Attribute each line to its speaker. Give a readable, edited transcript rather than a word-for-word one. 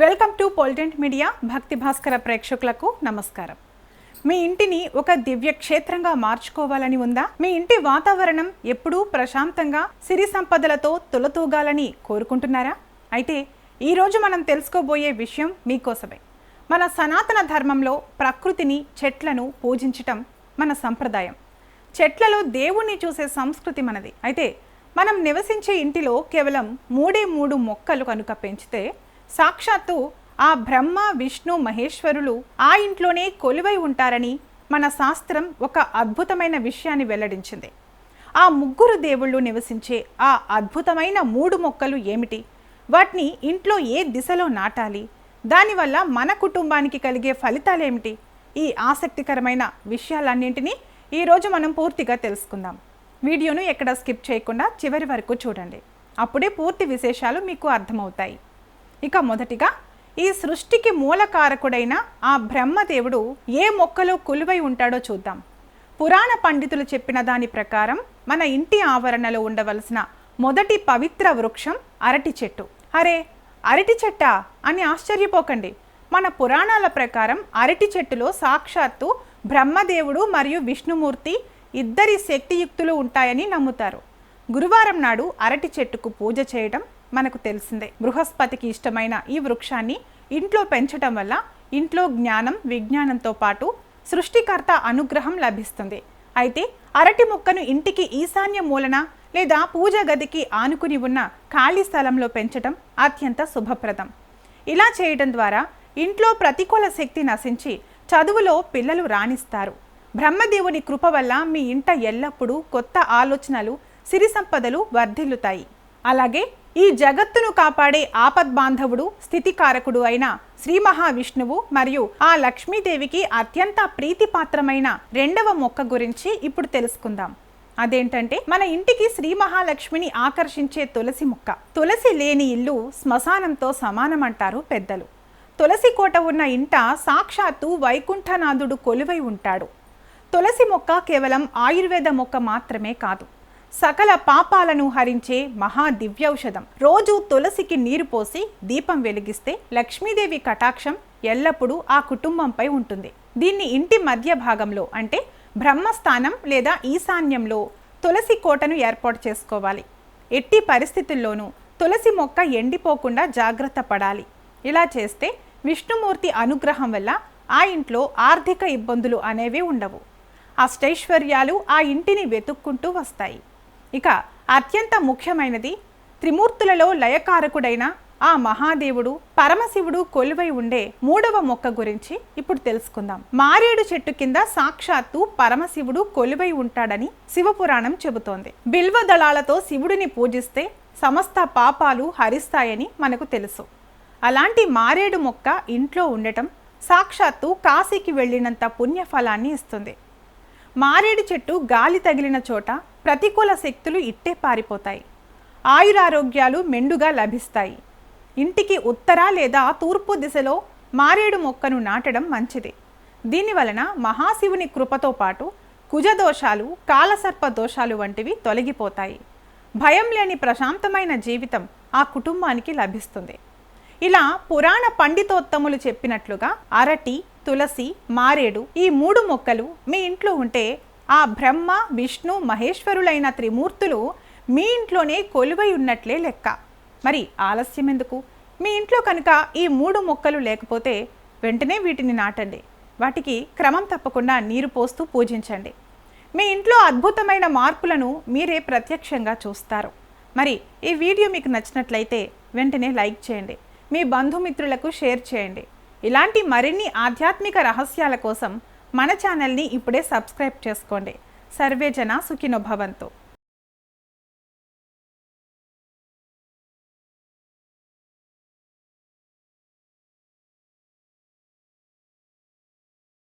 Speaker 1: Welcome to పొలిటెంట్ media. భక్తి భాస్కర ప్రేక్షకులకు నమస్కారం. మీ ఇంటిని ఒక దివ్య క్షేత్రంగా మార్చుకోవాలని ఉందా? మీ ఇంటి వాతావరణం ఎప్పుడూ ప్రశాంతంగా సిరి సంపదలతో తులతూగాలని కోరుకుంటున్నారా? అయితే ఈరోజు మనం తెలుసుకోబోయే విషయం మీకోసమే. మన సనాతన ధర్మంలో ప్రకృతిని, చెట్లను పూజించటం మన సంప్రదాయం. చెట్లలో దేవుణ్ణి చూసే సంస్కృతి మనది. అయితే మనం నివసించే ఇంటిలో కేవలం మూడు మొక్కలు కనుక పెంచితే సాక్షాత్తు ఆ బ్రహ్మ, విష్ణు, మహేశ్వరులు ఆ ఇంట్లోనే కొలువై ఉంటారని మన శాస్త్రం ఒక అద్భుతమైన విషయాన్ని వెల్లడించింది. ఆ ముగ్గురు దేవుళ్ళు నివసించే ఆ అద్భుతమైన 3 మొక్కలు ఏమిటి? వాటిని ఇంట్లో ఏ దిశలో నాటాలి? దానివల్ల మన కుటుంబానికి కలిగే ఫలితాలేమిటి? ఈ ఆసక్తికరమైన విషయాలన్నింటినీ ఈరోజు మనం పూర్తిగా తెలుసుకుందాం. వీడియోను ఎక్కడ స్కిప్ చేయకుండా చివరి వరకు చూడండి. అప్పుడే పూర్తి విశేషాలు మీకు అర్థమవుతాయి. ఇక మొదటిగా, ఈ సృష్టికి మూలకారకుడైన ఆ బ్రహ్మదేవుడు ఏ మొక్కలో కొలువై ఉంటాడో చూద్దాం. పురాణ పండితులు చెప్పిన దాని ప్రకారం మన ఇంటి ఆవరణలో ఉండవలసిన మొదటి పవిత్ర వృక్షం అరటి చెట్టు. అరే, అరటి చెట్టా అని ఆశ్చర్యపోకండి. మన పురాణాల ప్రకారం అరటి చెట్టులో సాక్షాత్తు బ్రహ్మదేవుడు మరియు విష్ణుమూర్తి ఇద్దరి శక్తియుక్తులు ఉంటాయని నమ్ముతారు. గురువారం నాడు అరటి చెట్టుకు పూజ చేయడం మనకు తెలిసిందే. బృహస్పతికి ఇష్టమైన ఈ వృక్షాన్ని ఇంట్లో పెంచడం వల్ల ఇంట్లో జ్ఞానం, విజ్ఞానంతో పాటు సృష్టికర్త అనుగ్రహం లభిస్తుంది. అయితే అరటి మొక్కను ఇంటికి ఈశాన్య మూలన లేదా పూజ గదికి ఆనుకుని ఉన్న ఖాళీ స్థలంలో పెంచడం అత్యంత శుభప్రదం. ఇలా చేయడం ద్వారా ఇంట్లో ప్రతికూల శక్తి నశించి చదువులో పిల్లలు రాణిస్తారు. బ్రహ్మదేవుని కృప వల్ల మీ ఇంట ఎల్లప్పుడూ కొత్త ఆలోచనలు, సిరి సంపదలు వర్ధిల్లుతాయి. అలాగే ఈ జగత్తును కాపాడే ఆపద్బాంధవుడు, స్థితికారకుడు అయిన శ్రీ మహావిష్ణువు మరియు ఆ లక్ష్మీదేవికి అత్యంత ప్రీతిపాత్రమైన 2వ మొక్క గురించి ఇప్పుడు తెలుసుకుందాం. అదేంటంటే, మన ఇంటికి శ్రీ మహాలక్ష్మిని ఆకర్షించే తులసి మొక్క. తులసి లేని ఇల్లు శ్మశానంతో సమానమంటారు పెద్దలు. తులసి కోట ఉన్న ఇంట సాక్షాత్తు వైకుంఠనాథుడు కొలువై ఉంటాడు. తులసి మొక్క కేవలం ఆయుర్వేద మొక్క మాత్రమే కాదు, సకల పాపాలను హరించే మహా దివ్యౌషధం. రోజు తులసికి నీరు పోసి దీపం వెలిగిస్తే లక్ష్మీదేవి కటాక్షం ఎల్లప్పుడూ ఆ కుటుంబంపై ఉంటుంది. దీన్ని ఇంటి మధ్య భాగంలో అంటే బ్రహ్మస్థానం లేదా ఈశాన్యంలో తులసి కోటను ఏర్పాటు చేసుకోవాలి. ఎట్టి పరిస్థితుల్లోనూ తులసి మొక్క ఎండిపోకుండా జాగ్రత్త పడాలి. ఇలా చేస్తే విష్ణుమూర్తి అనుగ్రహం వల్ల ఆ ఇంట్లో ఆర్థిక ఇబ్బందులు అనేవి ఉండవు. అష్టైశ్వర్యాలు ఆ ఇంటిని వెతుక్కుంటూ వస్తాయి. ఇక అత్యంత ముఖ్యమైనది, త్రిమూర్తులలో లయకారకుడైన ఆ మహాదేవుడు, పరమశివుడు కొలువై ఉండే 3వ మొక్క గురించి ఇప్పుడు తెలుసుకుందాం. మారేడు చెట్టు కింద సాక్షాత్తు పరమశివుడు కొలువై ఉంటాడని శివపురాణం చెబుతోంది. బిల్వ దళాలతో శివుడిని పూజిస్తే సమస్త పాపాలు హరిస్తాయని మనకు తెలుసు. అలాంటి మారేడు మొక్క ఇంట్లో ఉండటం సాక్షాత్తు కాశీకి వెళ్ళినంత పుణ్యఫలాన్ని ఇస్తుంది. మారేడు చెట్టు గాలి తగిలిన చోట ప్రతికూల శక్తులు ఇట్టే పారిపోతాయి. ఆయురారోగ్యాలు మెండుగా లభిస్తాయి. ఇంటికి ఉత్తర లేదా తూర్పు దిశలో మారేడు మొక్కను నాటడం మంచిది. దీనివలన మహాశివుని కృపతో పాటు కుజదోషాలు, కాలసర్ప దోషాలు వంటివి తొలగిపోతాయి. భయం లేని ప్రశాంతమైన జీవితం ఆ కుటుంబానికి లభిస్తుంది. ఇలా పురాణ పండితోత్తములు చెప్పినట్లుగా అరటి, తులసి, మారేడు ఈ 3 మొక్కలు మీ ఇంట్లో ఉంటే ఆ బ్రహ్మ, విష్ణు, మహేశ్వరులైన త్రిమూర్తులు మీ ఇంట్లోనే కొలువై ఉన్నట్లే లెక్క. మరి ఆలస్యం ఎందుకు? మీ ఇంట్లో కనుక ఈ 3 మొక్కలు లేకపోతే వెంటనే వీటిని నాటండి. వాటికి క్రమం తప్పకుండా నీరు పోస్తూ పూజించండి. మీ ఇంట్లో అద్భుతమైన మార్పులను మీరే ప్రత్యక్షంగా చూస్తారు. మరి ఈ వీడియో మీకు నచ్చినట్లయితే వెంటనే లైక్ చేయండి. మీ బంధుమిత్రులకు షేర్ చేయండి. ఇలాంటి మరిన్ని ఆధ్యాత్మిక రహస్యాల కోసం మన ఛానల్ని ఇప్పుడే సబ్స్క్రైబ్ చేసుకోండి. సర్వే జన సుఖినో భవంతు.